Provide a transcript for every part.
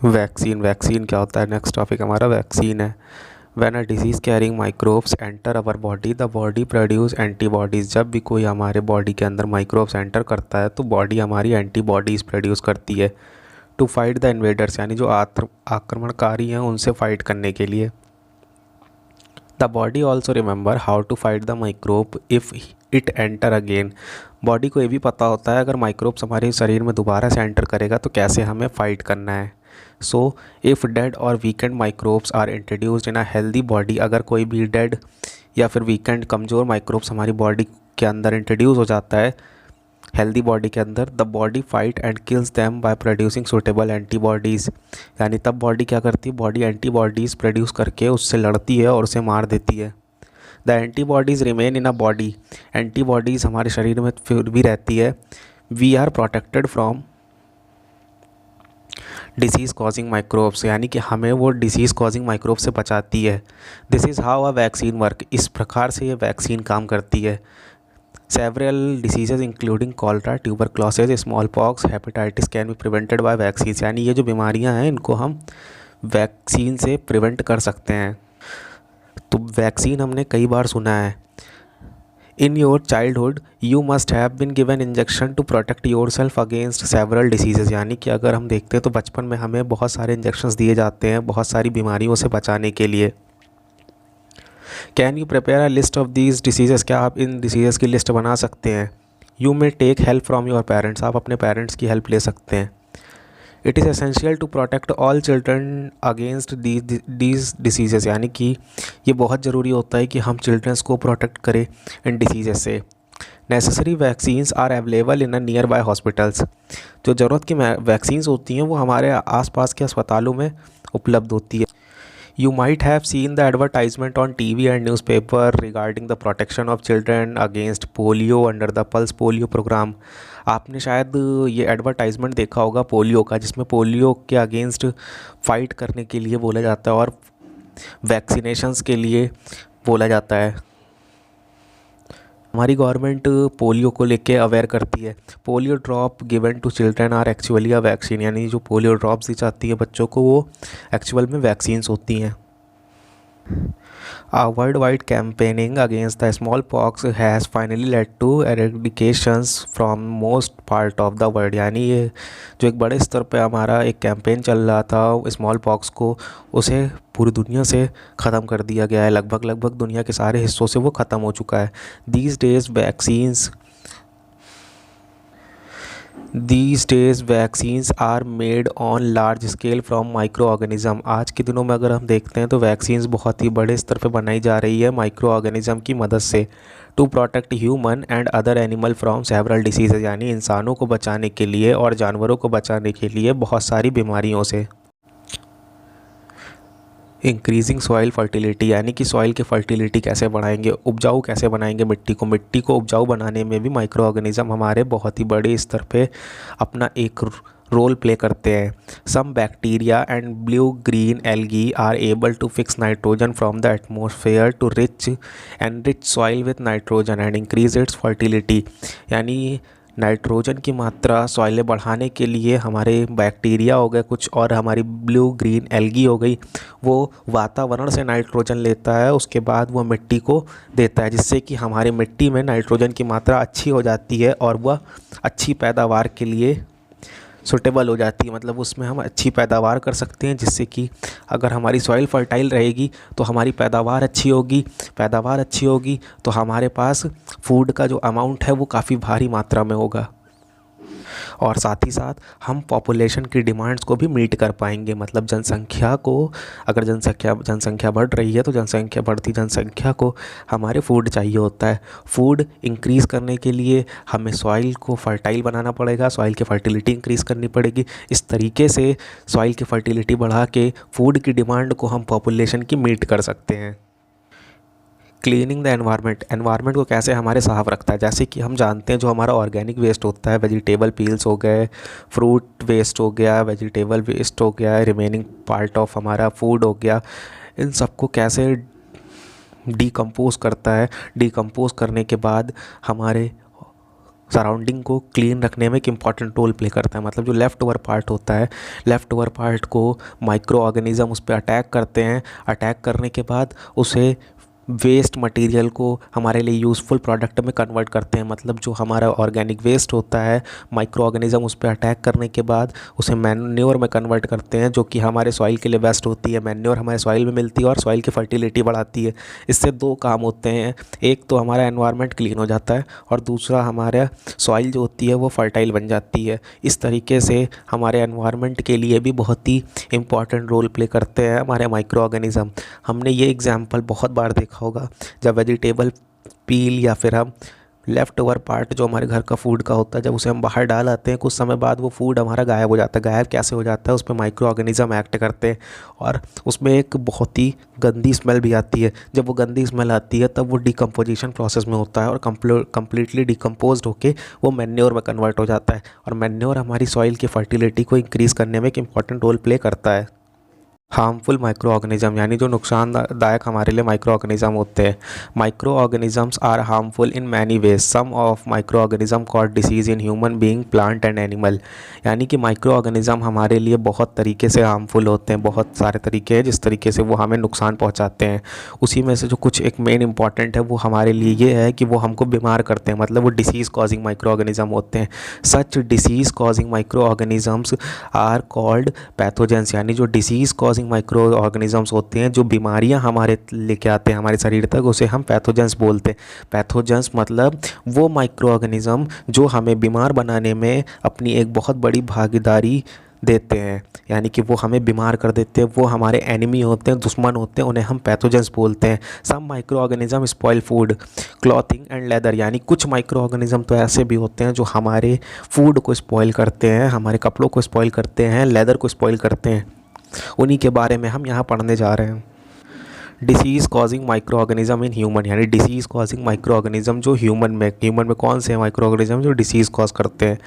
Vaccine vaccine क्या होता है? नेक्स्ट टॉपिक हमारा वैक्सीन है। When a disease carrying microbes enter our body the body produce antibodies. जब भी कोई हमारे बॉडी के अंदर माइक्रोब्स एंटर करता है तो बॉडी हमारी एंटीबॉडीज़ प्रोड्यूस करती है टू फाइट द इन्वेडर्स, यानी जो आक्रमणकारी हैं उनसे फाइट करने के लिए। The body also remember how to fight the microbe if it enter again. Body को ये भी पता होता है अगर माइक्रोब्स हमारे शरीर में दोबारा से एंटर करेगा तो कैसे हमें फाइट करना है। So if dead or weakened microbes are introduced in a healthy body, अगर कोई भी डेड या फिर वीकेंड कमज़ोर माइक्रोब्स हमारी बॉडी के अंदर इंट्रोड्यूस हो जाता है हेल्दी बॉडी के अंदर, the body fight and kills them by producing suitable antibodies. यानी तब बॉडी क्या करती है, बॉडी एंटीबॉडीज़ प्रोड्यूस करके उससे लड़ती है और उसे मार देती है। The antibodies remain in a body, antibodies हमारे शरीर में फिर भी रहती है। We are protected from disease causing microbes, यानी कि हमें वो डिसीज़ कॉजिंग माइक्रोब से बचाती है। This is how a vaccine work, इस प्रकार से ये वैक्सीन काम करती है। Several diseases including cholera, tuberculosis, small pox, hepatitis can be prevented by vaccine, यानी ये जो बीमारियां हैं इनको हम वैक्सीन से प्रिवेंट कर सकते हैं। तो वैक्सीन हमने कई बार सुना है, in your childhood you must have been given injection to protect your self against several diseases, यानी कि अगर हम देखते हैं तो बचपन में हमें बहुत सारे इंजेक्शंस दिए जाते हैं बहुत सारी बीमारियों से बचाने के लिए। Can you prepare a list of these diseases, क्या आप इन डिसीजेस की लिस्ट बना सकते हैं। You may take help from your parents, आप अपने पेरेंट्स की हेल्प ले सकते हैं। It is essential to protect all children against these diseases, यानी कि ये बहुत ज़रूरी होता है कि हम चिल्ड्रंस को प्रोटेक्ट करें इन डिसीजेस से। Necessary vaccines are available in a near by hospitals, जो ज़रूरत की वैक्सीन्स होती हैं वो हमारे आसपास के अस्पतालों में उपलब्ध होती है। You might have seen the advertisement on TV and newspaper regarding the protection of children against polio under the Pulse Polio program। आपने शायद ये एडवर्टाइजमेंट देखा होगा पोलियो का, जिसमें पोलियो के अगेंस्ट फाइट करने के लिए बोला जाता है और वैक्सीनेशंस के लिए बोला जाता है। हमारी गवर्नमेंट पोलियो को लेके अवेयर करती है। Polio drop given to children are actually a vaccine, यानी जो पोलियो ड्रॉप्स दी जाती है बच्चों को वो एक्चुअल में वैक्सीन्स होती हैं। A worldwide campaigning against the smallpox has finally led to eradications from most part of the world, यानी ये जो एक बड़े स्तर पे हमारा एक कैंपेन चल रहा था स्मॉल पॉक्स को, उसे पूरी दुनिया से ख़त्म कर दिया गया है। लगभग दुनिया के सारे हिस्सों से वो ख़त्म हो चुका है। These days vaccines are made on large scale from microorganism। आज के दिनों में अगर हम देखते हैं तो वैक्सीन्स बहुत ही बड़े स्तर पर बनाई जा रही है माइक्रो ऑर्गेनिज्म की मदद से, to protect human and other animal from several diseases, यानी इंसानों को बचाने के लिए और जानवरों को बचाने के लिए बहुत सारी बीमारियों से। इंक्रीजिंग सॉइल फर्टिलिटी, यानी कि सॉइल की फर्टिलिटी कैसे बढ़ाएंगे, उपजाऊ कैसे बनाएंगे मिट्टी को उपजाऊ बनाने में भी माइक्रो ऑर्गेनिज्म हमारे बहुत ही बड़े स्तर पे अपना एक रोल प्ले करते हैं। Some bacteria and blue green algae are able to fix nitrogen from the atmosphere to rich soil with nitrogen and increase its fertility, यानी नाइट्रोजन की मात्रा सॉइल बढ़ाने के लिए हमारे बैक्टीरिया हो गए कुछ और हमारी ब्लू ग्रीन एल्गी हो गई, वो वातावरण से नाइट्रोजन लेता है, उसके बाद वो मिट्टी को देता है, जिससे कि हमारी मिट्टी में नाइट्रोजन की मात्रा अच्छी हो जाती है और वह अच्छी पैदावार के लिए सूटेबल हो जाती है। मतलब उसमें हम अच्छी पैदावार कर सकते हैं, जिससे कि अगर हमारी सॉइल फर्टाइल रहेगी तो हमारी पैदावार अच्छी होगी तो हमारे पास फूड का जो अमाउंट है वो काफ़ी भारी मात्रा में होगा और साथ ही साथ हम पॉपुलेशन की डिमांड्स को भी मीट कर पाएंगे। मतलब जनसंख्या को, अगर जनसंख्या बढ़ रही है तो बढ़ती जनसंख्या को हमारे फूड चाहिए होता है। फूड इंक्रीज़ करने के लिए हमें सॉइल को फर्टाइल बनाना पड़ेगा, सॉइल की फर्टिलिटी इंक्रीज़ करनी पड़ेगी। इस तरीके से सॉइल की फर्टिलिटी बढ़ा के फूड की डिमांड को हम पॉपुलेशन की मीट कर सकते हैं। क्लीनिंग द एनवायरनमेंट को कैसे हमारे साफ़ रखता है, जैसे कि हम जानते हैं जो हमारा ऑर्गेनिक वेस्ट होता है, वेजिटेबल पील्स हो गए, फ्रूट वेस्ट हो गया, वेजिटेबल वेस्ट हो गया, रिमेनिंग पार्ट ऑफ हमारा फूड हो गया, इन सबको कैसे डिकम्पोज करता है। डिकम्पोज करने के बाद हमारे सराउंडिंग को क्लीन रखने में एक इम्पॉर्टेंट रोल प्ले करता है। मतलब जो लेफ़्ट ओवर पार्ट होता है, लेफ़्ट ओवर पार्ट को माइक्रो ऑर्गेनिज़म उस पर अटैक करते हैं। अटैक करने के बाद उसे वेस्ट मटेरियल को हमारे लिए यूज़फुल प्रोडक्ट में कन्वर्ट करते हैं। मतलब जो हमारा ऑर्गेनिक वेस्ट होता है, माइक्रो ऑर्गेनिज़म उस पर अटैक करने के बाद उसे मैन्योर में कन्वर्ट करते हैं, जो कि हमारे सॉइल के लिए बेस्ट होती है। मैन्योर हमारे सॉइल में मिलती है और सॉइल की फर्टिलिटी बढ़ाती है। इससे दो काम होते हैं, एक तो हमारा एनवायरनमेंट क्लीन हो जाता है और दूसरा हमारा सॉइल जो होती है वो फर्टाइल बन जाती है। इस तरीके से हमारे एनवायरनमेंट के लिए भी बहुत ही इम्पॉर्टेंट रोल प्ले करते हैं हमारे माइक्रो ऑर्गेनिज़म। हमने ये एग्जाम्पल बहुत बार देखा होगा, जब वेजिटेबल पील या फिर हम लेफ़्ट ओवर पार्ट जो हमारे घर का फूड का होता है, जब उसे हम बाहर डाल आते हैं, कुछ समय बाद वो फूड हमारा गायब हो जाता है। गायब कैसे हो जाता है? उस पर माइक्रो ऑर्गेनिज़म एक्ट करते हैं और उसमें एक बहुत ही गंदी स्मेल भी आती है। जब वो गंदी स्मेल आती है तब वो डिकम्पोजिशन प्रोसेस में होता है और कम्प्लीटली डिकम्पोज होके वो मैन्योर में कन्वर्ट हो जाता है। और मैन्योर हमारी सॉइल की फर्टिलिटी को इंक्रीज़ करने में एक इम्पॉर्टेंट रोल प्ले करता है। हार्मफुल माइक्रो ऑर्गेनिज़म यानी जो नुकसानदायक हमारे लिए माइक्रो ऑर्गेनिज़म होते हैं। Micro organisms are harmful in many ways. Some of micro organism cause disease in human being, plant and animal. यानी कि माइक्रो ऑर्गेनिज़म हमारे लिए बहुत तरीके से हार्मफुल होते हैं। बहुत सारे तरीके हैं जिस तरीके से वो हमें नुकसान पहुँचाते हैं। उसी में से जो कुछ एक मेन इंपॉर्टेंट है वो हमारे लिए ये है कि वो हमको बीमार करते हैं। मतलब वो डिसीज़ कॉजिंग माइक्रो ऑर्गेनिज़म होते हैं। Such disease causing micro organisms are called pathogens. यानी जो डिसीज़ कॉजिंग माइक्रो ऑर्गेनिजम्स होते हैं, जो बीमारियां हमारे लेके आते हैं हमारे शरीर तक, उसे हम पैथोजेंस बोलते हैं। पैथोजेंस मतलब वो माइक्रो ऑर्गेनिज्म जो हमें बीमार बनाने में अपनी एक बहुत बड़ी भागीदारी देते हैं। यानी कि वो हमें बीमार कर देते हैं, वो हमारे एनिमी होते हैं, दुश्मन होते हैं, उन्हें हम पैथोजेंस बोलते हैं। Some micro organism spoil food, clothing and leather. यानी कुछ माइक्रो ऑर्गेनिज्म तो ऐसे भी होते हैं जो हमारे फूड को स्पॉइल करते हैं, हमारे कपड़ों को स्पॉइल करते हैं, लेदर को स्पॉइल करते हैं। उन्हीं के बारे में हम यहाँ पढ़ने जा रहे हैं। Disease causing micro organism in human. यानी डिसीज़ कॉजिंग माइक्रो ऑर्गेनिज्म जो ह्यूमन में कौन से माइक्रो ऑर्गेनिज्म जो डिसीज़ कॉज करते हैं।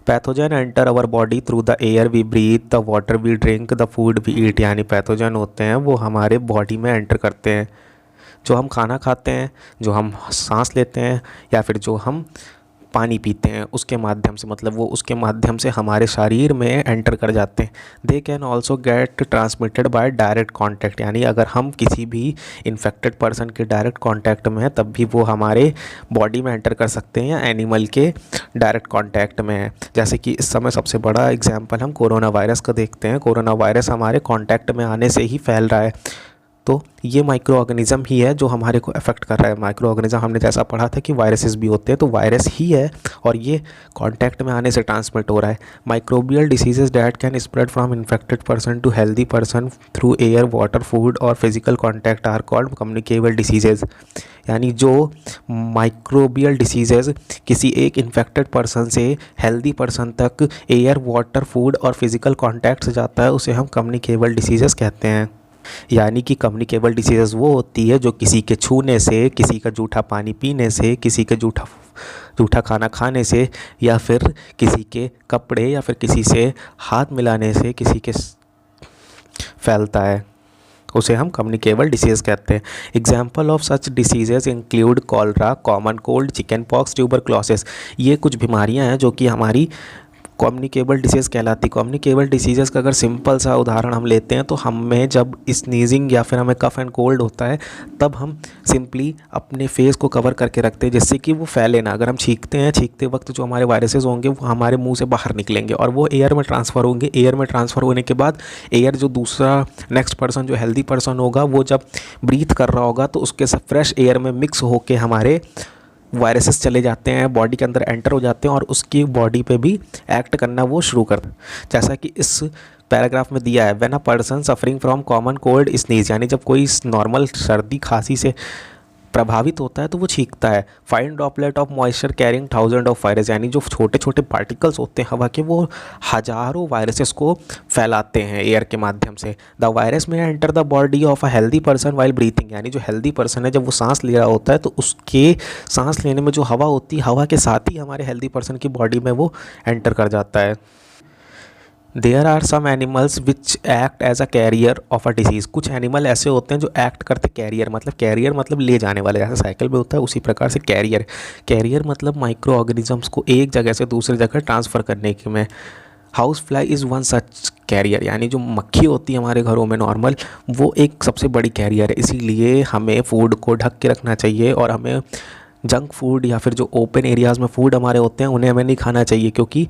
Pathogen enter our body through the air we breathe, the water we drink, the food we eat. यानी pathogen होते हैं वो हमारे बॉडी में एंटर करते हैं, जो हम खाना खाते हैं, जो हम सांस लेते हैं या फिर जो हम पानी पीते हैं उसके माध्यम से। मतलब वो उसके माध्यम से हमारे शरीर में एंटर कर जाते हैं। They can also get transmitted by direct contact. यानी अगर हम किसी भी इन्फेक्टेड पर्सन के डायरेक्ट कॉन्टैक्ट में हैं तब भी वो हमारे बॉडी में एंटर कर सकते हैं या एनिमल के डायरेक्ट कॉन्टैक्ट में है। जैसे कि इस समय सबसे बड़ा एग्जाम्पल हम कोरोना वायरस का देखते हैं। कोरोना वायरस हमारे कॉन्टैक्ट में आने से ही फैल रहा है, तो ये माइक्रो ऑर्गेनिज़म ही है जो हमारे को अफेक्ट कर रहा है। माइक्रो ऑर्गेनिज़म हमने जैसा पढ़ा था कि वायरसेस भी होते हैं, तो वायरस ही है और ये कांटेक्ट में आने से ट्रांसमिट हो रहा है। Microbial diseases that can spread from infected person to healthy person through air, water, food और physical contact are called communicable diseases. यानी जो माइक्रोबियल डिसीजेज किसी एक इन्फेक्टेड पर्सन से हेल्दी पर्सन तक एयर, वाटर, फूड और फिजिकल कॉन्टैक्ट से जाता है, उसे हम कम्युनिकेबल डिसीजेज कहते हैं। यानी कि कम्युनिकेबल डिसीज़ वो होती है जो किसी के छूने से, किसी का जूठा पानी पीने से, किसी के जूठा खाना खाने से या फिर किसी के कपड़े या फिर किसी से हाथ मिलाने से किसी के फैलता है, उसे हम कम्युनिकेबल डिसीज़ कहते हैं। Example of such diseases include cholera, common cold, chicken pox, tuberculosis. ये कुछ बीमारियां हैं जो कि हमारी कम्युनिकेबल डिसीज़ कहलाती। कम्युनिकेबल डिसीज़ का अगर सिंपल सा उदाहरण हम लेते हैं तो हमें जब स्नीजिंग या फिर हमें कफ एंड कोल्ड होता है तब हम सिंपली अपने फेस को कवर करके रखते हैं जिससे कि वो फैले ना। अगर हम छींकते हैं, छींकते वक्त जो हमारे वायरसेस होंगे वो हमारे मुंह से बाहर निकलेंगे और वो एयर में ट्रांसफ़र होंगे। एयर में ट्रांसफ़र होने के बाद एयर जो दूसरा नेक्स्ट पर्सन जो हेल्दी पर्सन होगा वो जब ब्रीथ कर रहा होगा तो उसके साथ फ्रेश एयर में मिक्स होके हमारे वायरसेस चले जाते हैं, बॉडी के अंदर एंटर हो जाते हैं और उसकी बॉडी पे भी एक्ट करना वो शुरू करते हैं। जैसा कि इस पैराग्राफ में दिया है, when a person suffering from common cold sneeze. यानी जब कोई नॉर्मल सर्दी खांसी से प्रभावित होता है तो वो छींकता है। Fine droplet of moisture carrying thousand of virus. यानी जो छोटे छोटे पार्टिकल्स होते हैं हवा के वो हजारों वायरसेस को फैलाते हैं एयर के माध्यम से। द वायरस में enter the body of a healthy person while breathing. यानी जो हेल्दी पर्सन है जब वो सांस ले रहा होता है तो उसके सांस लेने में जो हवा होती है, हवा के साथ ही हमारे हेल्दी पर्सन की बॉडी में वो एंटर कर जाता है। There are some animals which act as a carrier of a disease. कुछ एनिमल ऐसे होते हैं जो एक्ट करते कैरियर मतलब ले जाने वाले, जैसे साइकिल में होता है उसी प्रकार से कैरियर मतलब माइक्रो ऑर्गेनिजम्स को एक जगह से दूसरी जगह ट्रांसफ़र करने के में। House fly is one such carrier, यानी जो मक्खी होती है हमारे घरों में नॉर्मल, वो एक सबसे बड़ी कैरियर है। इसीलिए हमें फूड को ढक के रखना चाहिए और हमें जंक फूड या फिर जो ओपन एरियाज़ में फूड हमारे होते हैं उन्हें हमें नहीं खाना चाहिए, क्योंकि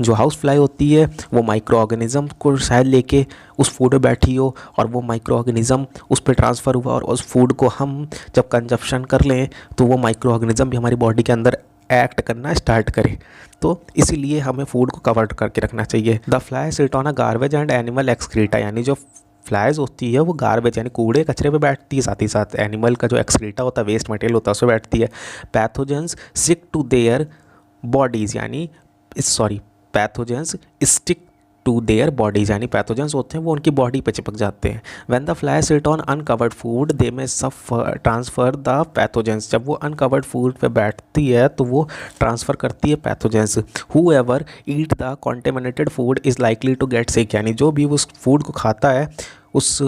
जो हाउस फ्लाई होती है वो माइक्रो ऑर्गेनिज़म को शायद लेके उस फूड में बैठी हो और वो माइक्रो ऑर्गेनिज़म उस पर ट्रांसफ़र हुआ और उस फूड को हम जब कंजप्शन कर लें तो वो माइक्रो ऑर्गेनिज़म भी हमारी बॉडी के अंदर एक्ट करना स्टार्ट करे। तो इसीलिए हमें फूड को कवर करके रखना चाहिए। The fly sit on a garbage and animal excreta, यानी जो फ्लाइज होती है वो गार्बेज यानी कूड़े कचरे पे बैठती है, साथ ही साथ एनिमल का जो एक्सक्रीटा होता है, वेस्ट मटेरियल होता है, उसमें बैठती है। Pathogens stick to their bodies, यानी pathogens stick to their bodies, यानी पैथोजेंस होते हैं वो उनकी बॉडी पे चिपक जाते हैं। When the fly sit on uncovered food they में सब ट्रांसफ़र द पैथोजेंस, जब वो अनकवर्ड फूड पे बैठती है तो वो ट्रांसफ़र करती है pathogens. Whoever eat the contaminated food is likely to get sick, यानी जो भी उस फूड को खाता है, उस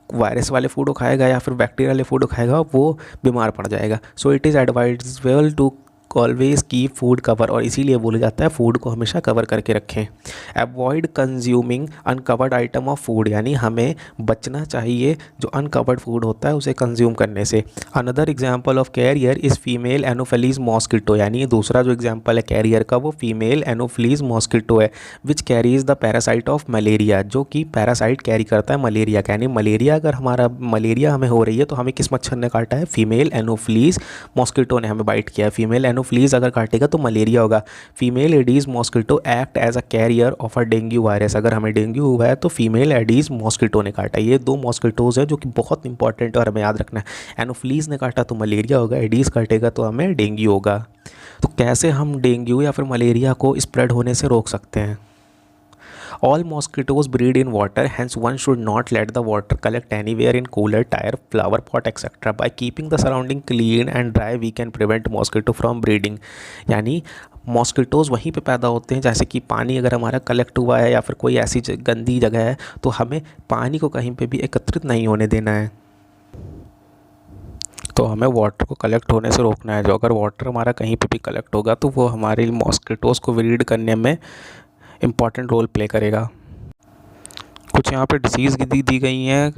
वायरस वाले फूड को खाएगा या फिर बैक्टीरिया वाले फूड को खाएगा, वो बीमार पड़ जाएगा। So it is advisable to always keep food cover, और इसीलिए बोला जाता है फूड को हमेशा कवर करके रखें। Avoid consuming uncovered item of food, यानी हमें बचना चाहिए जो अनकवर्ड फूड होता है उसे कंज्यूम करने से। Another example of carrier is female anopheles mosquito, यानी दूसरा जो एग्जाम्पल है कैरियर का वो फीमेल एनोफिलीज मॉस्किटो है, which carries the parasite of malaria, जो कि पैरासाइट कैरी करता है मलेरिया का। यानी मलेरिया अगर मलेरिया हमें हो रही है तो हमें किस मच्छर ने काटा है, फीमेल एनोफिलीज मॉस्किटो ने हमें बाइट किया है। फीमेल एनोफिलीज अगर काटेगा तो मलेरिया होगा। Female aedes mosquito act as a carrier of a dengue virus, अगर हमें डेंगू हुआ है तो फीमेल एडीज मॉस्किटो ने काटा। ये दो मॉस्किटोज़ हैं जो कि बहुत इंपॉर्टेंट है और हमें याद रखना है। एनोफिलीज ने काटा तो मलेरिया होगा, एडीज काटेगा तो हमें डेंगू होगा। तो कैसे हम डेंगू या फिर मलेरिया को स्प्रेड होने से रोक सकते हैं? All mosquitoes breed in water, hence one should not let the water collect anywhere in cooler, tire, flower pot, etc. By keeping the surrounding clean and dry, we can prevent mosquito from breeding. यानी mosquitoes वहीं पे पैदा होते हैं, जैसे कि पानी अगर हमारा कलेक्ट हुआ है या फिर कोई ऐसी गंदी जगह है तो हमें पानी को कहीं पे भी एकत्रित नहीं होने देना है। तो हमें वाटर को कलेक्ट होने से रोकना है। जो अगर वाटर हमारा कहीं पे भी कलेक्ट होगा तो वो हमारे मॉस्किटोज़ को ब्रीड करने में इम्पॉर्टेंट रोल प्ले करेगा। कुछ यहाँ पे डिसीज़ दी गई हैं,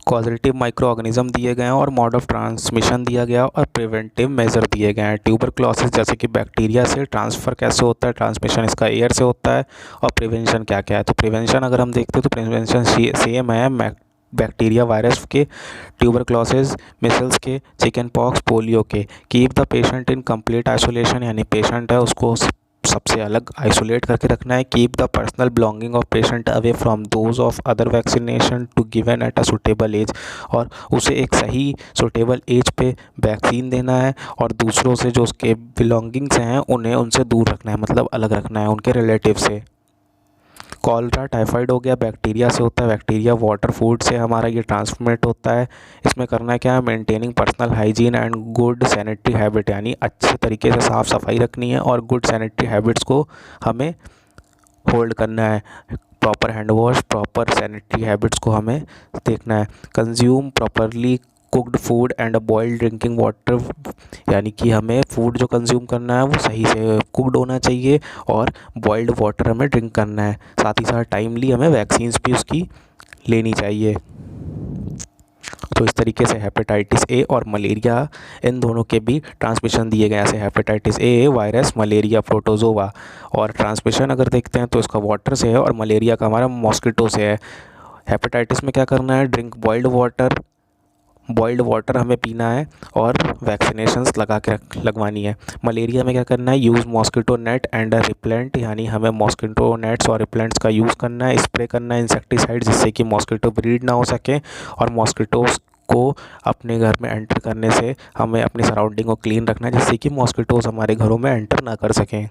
कॉजेटिव माइक्रो ऑर्गेनिज्म दिए गए हैं और मोड ऑफ ट्रांसमिशन दिया गया और प्रिवेंटिव मेजर दिए गए हैं। ट्यूबरक्लोसिस जैसे कि बैक्टीरिया से ट्रांसफ़र कैसे होता है, ट्रांसमिशन इसका एयर से होता है, और प्रिवेंशन क्या क्या है। तो प्रिवेंशन अगर हम देखते हैं तो प्रिवेंशन सेम है बैक्टीरिया वायरस के, ट्यूबरक्लोसिस, मिसल्स के, चिकन पॉक्स, पोलियो के। Keep the patient in complete isolation, यानी पेशेंट है उसको सबसे अलग आइसोलेट करके रखना है। Keep the personal belonging of patient away from those of other vaccination to given at a suitable age, और उसे एक सही सुटेबल एज पे वैक्सीन देना है और दूसरों से जो उसके बिलोंगिंग्स हैं उन्हें उनसे दूर रखना है, मतलब अलग रखना है उनके रिलेटिव से। कॉलरा टाइफाइड हो गया, बैक्टीरिया से होता है, बैक्टीरिया वाटर फूड से हमारा ये ट्रांसमिट होता है। इसमें करना क्या है, maintaining personal hygiene and good sanitary habit, यानी अच्छे तरीके से साफ़ सफाई रखनी है और गुड सैनिटरी हैबिट्स को हमें होल्ड करना है। Proper hand wash, proper sanitary habits को हमें देखना है। Consume properly cooked food and boiled drinking water, यानी कि हमें फूड जो कंज्यूम करना है वो सही से कुक्ड होना चाहिए और बॉइल्ड वाटर हमें ड्रिंक करना है। साथ ही साथ टाइमली हमें वैक्सीन्स भी उसकी लेनी चाहिए। तो इस तरीके से हेपेटाइटिस ए और मलेरिया, इन दोनों के भी ट्रांसमिशन दिए गए ऐसे। Hepatitis A virus, malaria protozoa, और ट्रांसमिशन अगर देखते हैं तो इसका वाटर से है और मलेरिया का हमारा मॉस्किटो से है। हेपेटाइटिस में क्या करना है, ड्रिंक बॉइल्ड वाटर हमें पीना है और वैक्सीनेशंस लगवानी है। मलेरिया में क्या करना है, use mosquito net and repellent, यानी हमें मॉस्किटो नेट्स और रिपेलेंट्स का यूज़ करना है, स्प्रे करना है इंसेक्टिसाइड, जिससे कि मॉस्किटो ब्रीड ना हो सके और मॉस्किटोज़ को अपने घर में एंटर करने से हमें अपनी सराउंडिंग को क्लीन रखना है, जिससे कि मॉस्किटोज़ हमारे घरों में एंटर ना कर सकें।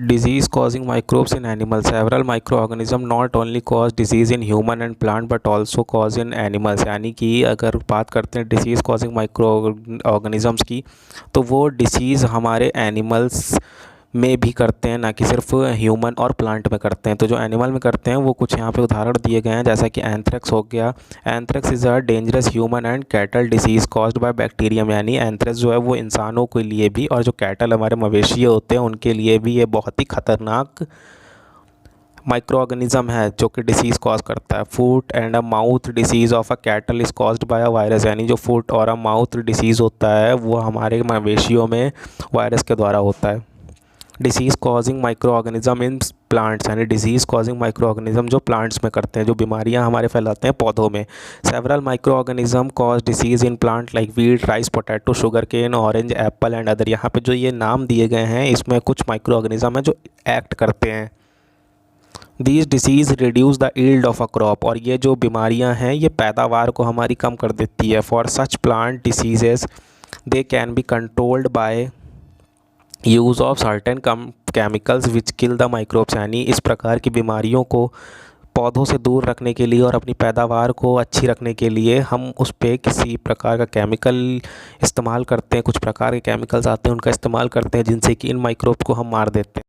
Disease causing microbes in animals. Several microorganisms not only cause disease in human and plant but also cause in animals. यानी कि अगर बात करते हैं डिसीज़ कॉजिंग माइक्रो ऑर्गेनिज़म्स की, तो वो डिसीज़ हमारे एनिमल्स में भी करते हैं, ना कि सिर्फ ह्यूमन और प्लांट में करते हैं। तो जो एनिमल में करते हैं वो कुछ यहाँ पे उदाहरण दिए गए हैं, जैसा कि एंथ्रेक्स हो गया। Anthrax is a dangerous human and cattle disease caused by bacterium, यानी एंथ्रेक्स जो है वो इंसानों के लिए भी और जो कैटल हमारे मवेशी होते हैं उनके लिए भी ये बहुत ही खतरनाक माइक्रो ऑर्गेनिज्म है जो कि डिसीज़ कॉज करता है। Foot and a mouth disease of a cattle is caused by a virus, यानी जो फुट और अ माउथ डिसीज़ होता है वो हमारे मवेशियों में वायरस के द्वारा होता है। Disease causing micro organism in plants, यानी डिजीज़ कॉजिंग माइक्रो ऑर्गेनिज्म जो प्लांट्स में करते हैं, जो बीमारियां हमारे फैलाते हैं पौधों में। Several micro organism cause disease in plant like wheat, rice, potato, sugar cane, orange, apple and other. यहाँ पे जो ये नाम दिए गए हैं इसमें कुछ माइक्रो ऑर्गेनिज्म हैं जो एक्ट करते हैं। These disease reduce the yield of a crop, और ये जो बीमारियां हैं ये पैदावार को हमारी कम कर देती है। For such plant diseases they can be controlled by use of certain chemicals which kill the microbes, यानी इस प्रकार की बीमारियों को पौधों से दूर रखने के लिए और अपनी पैदावार को अच्छी रखने के लिए हम उस पर किसी प्रकार का केमिकल इस्तेमाल करते हैं। कुछ प्रकार के केमिकल्स आते हैं उनका इस्तेमाल करते हैं जिनसे कि इन माइक्रोब को हम मार देते हैं।